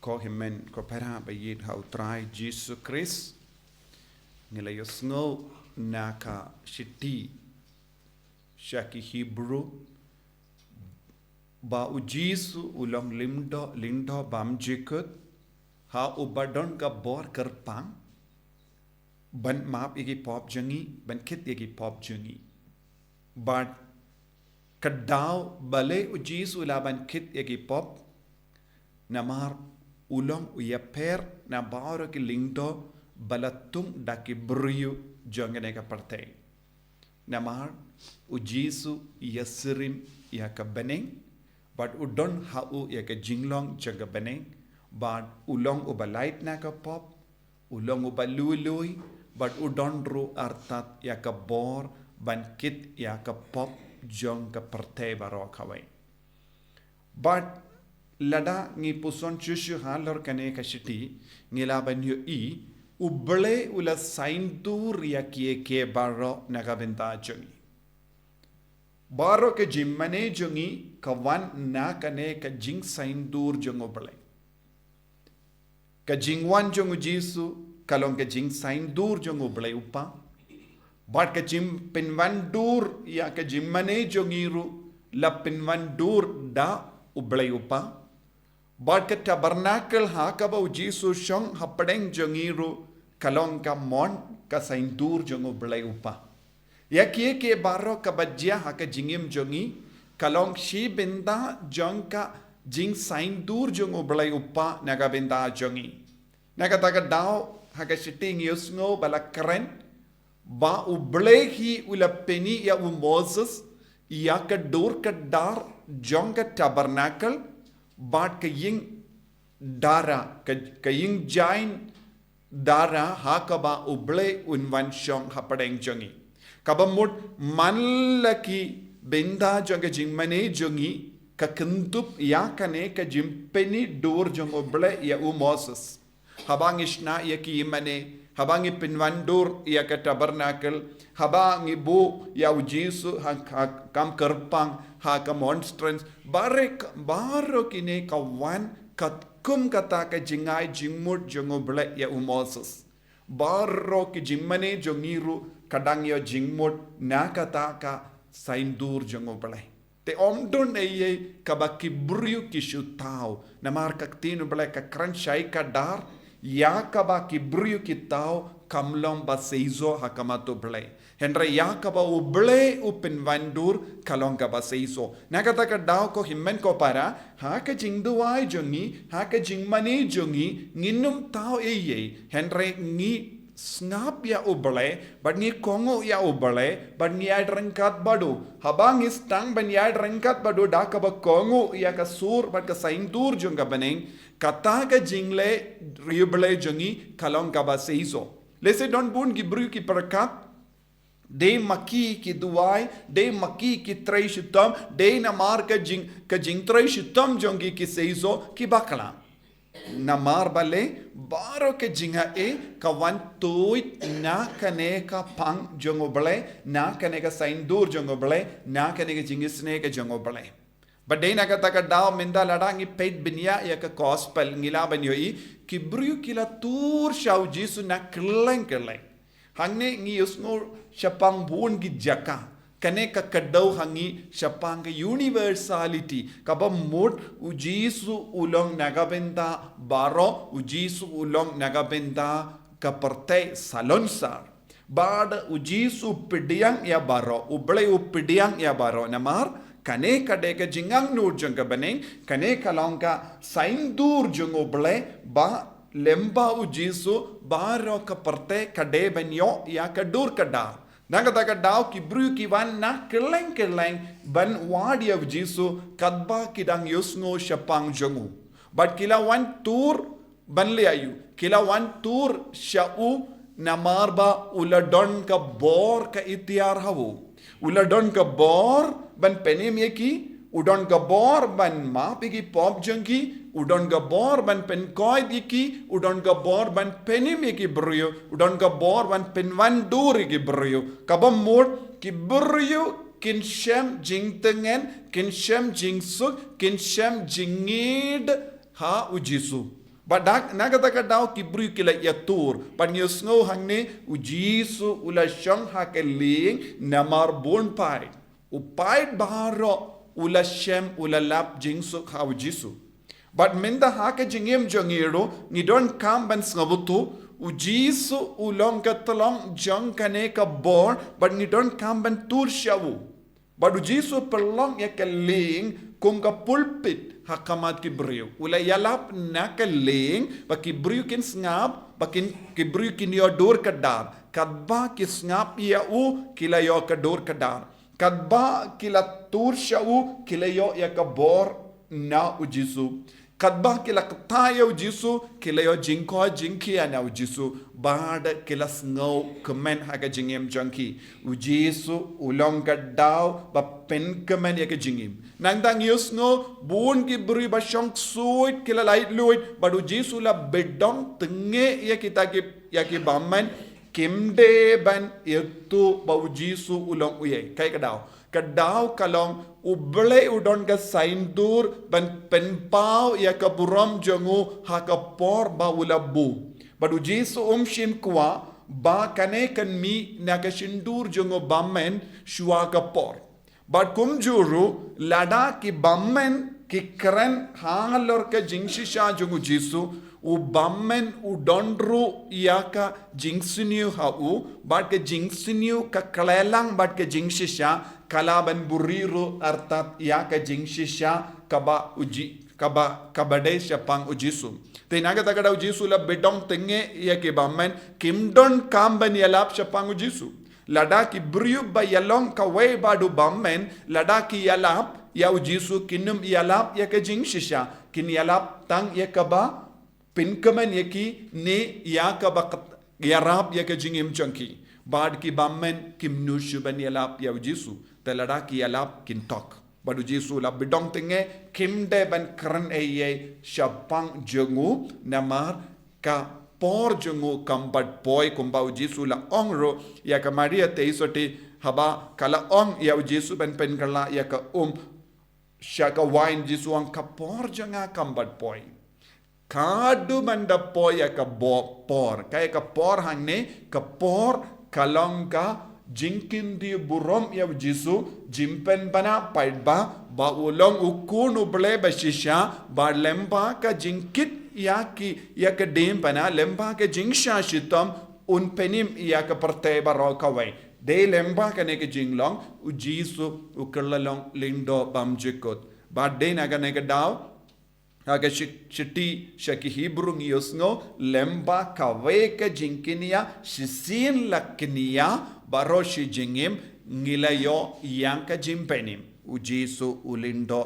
ko himen ko para bayit ha utrai Jesus Christ ngilayos ngo naka shiti shaki Hebrew ba ujisu ulang lindo bam jikut ha ubadon ka bor kerpang ban map igi pop jangi ban kit igi pop jangi but kadaw bale ujisu laban kit igi pop namar ulang uyaper na bauro ki lindo balatum daki briyu jangane ka partay namar ujisu yasirim ya ka beneng but udon hau ya ka jinglong jaga beneng but ulong ubalait na ka pop ulong ubalului but udon ru artat ya ka bor ban kit ya ka pop jong ka partay baro kawai but lada ngi puson chushu halor kane ka shiti ngila banyo i uble ula saintur ya ke baro nagabenta jongi baro ke jimmane jongi kawan na kane ka jing saintur jong uble ka jingwan jong jisu kalong ka jing saintur jong uble upa but ka jim pinwandur ya ka jimmane jongiru la pinwandur da uble upa but ka tabernacle hakaba ujisu shong hapadeng jongiru kalong ka mon ka saintur jongo belai upa ya ke baro ka bajia haka jingim jongi kalong shi benda jong ka jing saintur jongo belai upa naga benda jongi naga taga dao haka sitting yusngo bala keren ba ublehi ula peni ya Moses ya ka dur ka dar jong ka tabernacle but ka ying dara ka ying jain dara hakaba uble unwan shong hapadeng jongi kabamut manlaki benda jonga jingmane jongi ka kentup ya kane ka jimpeni dur jong uble ya Moses habang isna ya ki imane habang ipinwandur ya ka tabernacle habang ibu ya ujisu kam kerpang ha ka monstrance baro kine kawan kum kata ka jingai jingmut jongo ble ya Moses baro ki jimmane jongiru kadang yo jingmut na kata ka saindur jongo ble te omdon eye kabaki buryu ki shutau namar ka tinu ble ka kranchai ka dar ya kabaki buryu ki tau kamlom ba seizo hakamato ble Henry Yakaba uble upin vandur kalonga baseiso. Nakata ka daw ko himmen ko para haka jingduai jongi haka jingmani jongi nginum tao eye Henry ngi snap ya uble but ngi kongo ya uble but ngi ad rangkat badu habang is tang ban ya rangkat badu dakaba kongo ya ka sur but ka saintur jonga baneng kata ka jingle riuble jongi kalonga baseiso. Lese don bun gibru ki perkat de maki ki duai de maki ki trai shitam de namar ka jing trai shitam jongi ki seizo ki bakla namar bale baro ke jinga e kawan toit na kane ka pang jongo bale na kane ka saindur jongo bale na kane ka jingisne ka jongo bale badai na kata ka daw minda ladangi peit binya ya ka gospel ngila banyoi ki bru kila tur shau jisu na kleng hangne ngi usno shapang bun gi jaka kane ka kadau hangi shapang ka universality kaba mod ujisu ulong nagabenda baro ujisu ulong nagabenda kaparte salonsar bad ujisu pidiang ya baro uble upidiang ya baro namar kane kade ka jingang nur janga baneng kane kalongka saindur jungo ble ba lemba ujisu baro kaparte kade banyo ya kadur kada nangata ka daw ki bru ki wan na keleng ban wadi ujisu kadba kidang yusno shapang jungu but kila wan tur ban le ayu kila wan tur shau namarba uladon ka bor ka itiar hawo uladon ka bor ban penem yeki udon ka bor ban ma pigi pop jungi udon ka bor ban pen koy diki udon ka bor ban penem yeki bryo udon ka bor ban penwan dur yeki bryo kabam mod ki bryo kin shem jingtengen kin shem jingsuk kin shem jingid ha ujisu Badak nagataka daw kibri kila yatur. Panyos ngo hangne ujisu ula syang hakeling namar bon pai. Upai baro ula shem ula lap jingsu hau jisu. But minda hake jingem jangiro ngidon kam ban snabutu ujisu ulong katalong jang kane ka born but ngidon kam ban tur shawu. But ujisu perlong yakeling kung ka pulpit hakamat kibriu. Ula yalap na kaling ba kibriu kin snap bakin kibriu kin yodur kadar. Kadba kisngap yau kila yo kadur kadar. Kadba kila tur shawu kila yo yakabor na ujisu. Kadba kila kataya ujisu kila yo jingko jingkia na ujisu. Bada kila snow kemen haga jingim jangki. Ujisu ulong kadaw ba pen kemen yaka jingim. Nangdang yus ngo bun ki beri ba syong suit kila lait luit. Badu ujisu la bedong tenge yaki baman. Kimde ban itu ba ujisu ulong uye. Kay kadaw. Kadaw kalong uble udon ka saindur ban penpau ya ka buram jangu hakapor ba ulabu. Badu jisu shim kwa ba kane kan mi na ka shindur jangu bamen shua kapor. Bad kum juru lada ki bamen ki kren halor ka jingshisha jangu jisu u bamen u dondru yaka jingsiniu hau bad ka jingsiniu ka kalelang bad ka jingshisha kalaban buriru artat yaka jingshisha kaba uji kabade syapang ujisu tenaga takada ujisu la bedong tenge yake bamen kimdon kamban yalap syapang ujisu lada ki briu ba yalong kawai badu bamen lada ki yalap ya ujisu kinum yalap yaka jingshisha kin yalap tang yakaba pinkaman yaki ne yakaba yarap yaka jingim chunky bad ki bamen kimnushu ban yalap ya ujisu telada ki yalap kintok badu jisu la bidong tenge kimde ban kran eye syapang jengu namar ka por jengu kambat boy kumba ujisu la ongro ya ka maria teisote haba kala ong ya ujisu ban pen kala ya ka syaka wine jisu ang kapor janga kambat boy kadu banda poy ya ka por kaya ka por hangne ka por kalong ka jinkin di burom ya jisu jimpen bana paidba ba ulong ukun uble bashisha ba lemba ka jinkit ya ka dem bana lemba ka jingsha shitam un penim ya ka parte baro kawai de lemba ka ne ka jinglong u jisu ukerlalong lindo bamjikot ba de na ka ne ka daw aga shiti shaki Hebrew ngiyosngo lemba kawe ka jinkinia shisin laknia baroshi jingim ngilayo yang ka jimpenim ujisu ulindo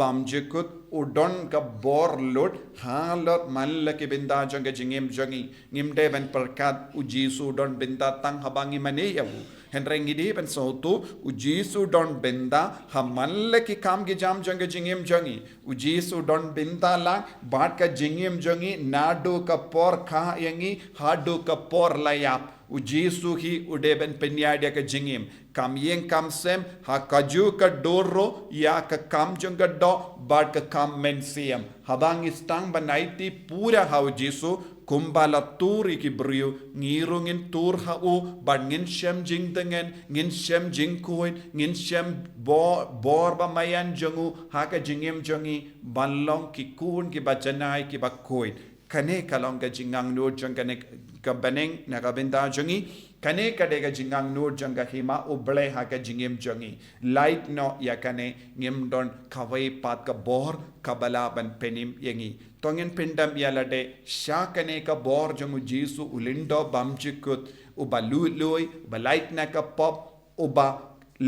bamjikut udon ka borlot halot mallaki binda janga jingim jangi ngimde ben perkat ujisu udon binda tang habangi maneyawu henrengi di ben sautu ujisu don benda hamalle ki kam gi jam janga jingim jangi ujisu don benda lang bat ka jingim jangi nadu ka por kha yangi hadu ka por layap ujisu hi udeben penyadia ka jingim kam yeng kam sem ha kaju ka doro ya ka kam janga do bat ka kam mensiam habang istang banaiti pura ha ujisu kumbala tur iki brio ngirungin tur hau ban ngin shem jing tengen ngin shem jing koin ngin shem bor ba mayan jangu haka jingem jangi banlong ki kun ki bajanai ki bakoin kane kalong ka jingang nur jang kane ka baneng na ka benda jangi kane ka de ka jingang nur jang ka hima uble haka jingem jangi light no ya kane ngim don kawai pat ka bor kabala ban penim yangi tongen pendam yalade shakane ka bor jangu jisu ulindo bamjikut uba lului uba light na ka pop uba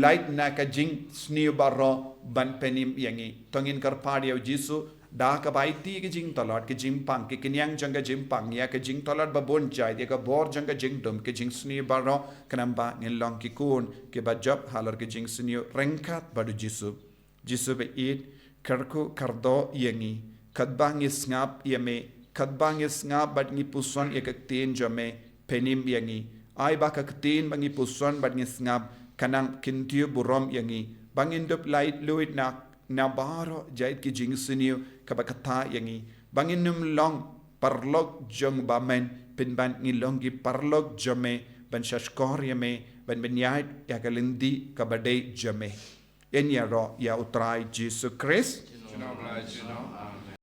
light na ka jing sniu baro ban penim yangi tongin karpadi au jisu da ka baiti ke jing talot ke jing pang ke kenyang janga jing pang ya ke jing talot ba bon chai ya ka bor janga jing dum ke jing sniu baro kanamba ngin long ki kun ke ba job halor ke jing sniu rengkat badu jisu be it karku kardo yangi kadbang isngap yame kadbang isngap bad ngi puson ye kaktin jame penim yangi ai ba kaktin bangi puson bad ngi snap kanang kintiu burom yangi bangin dup light luit na nabaro jait ki jing sunio kabakata yangi banginum long parlok jong bamen pinban ngilong gi parlok jame ban shashkor yame ban benyait yakalindi kabade jame en ya ro ya utrai Jesus Christ.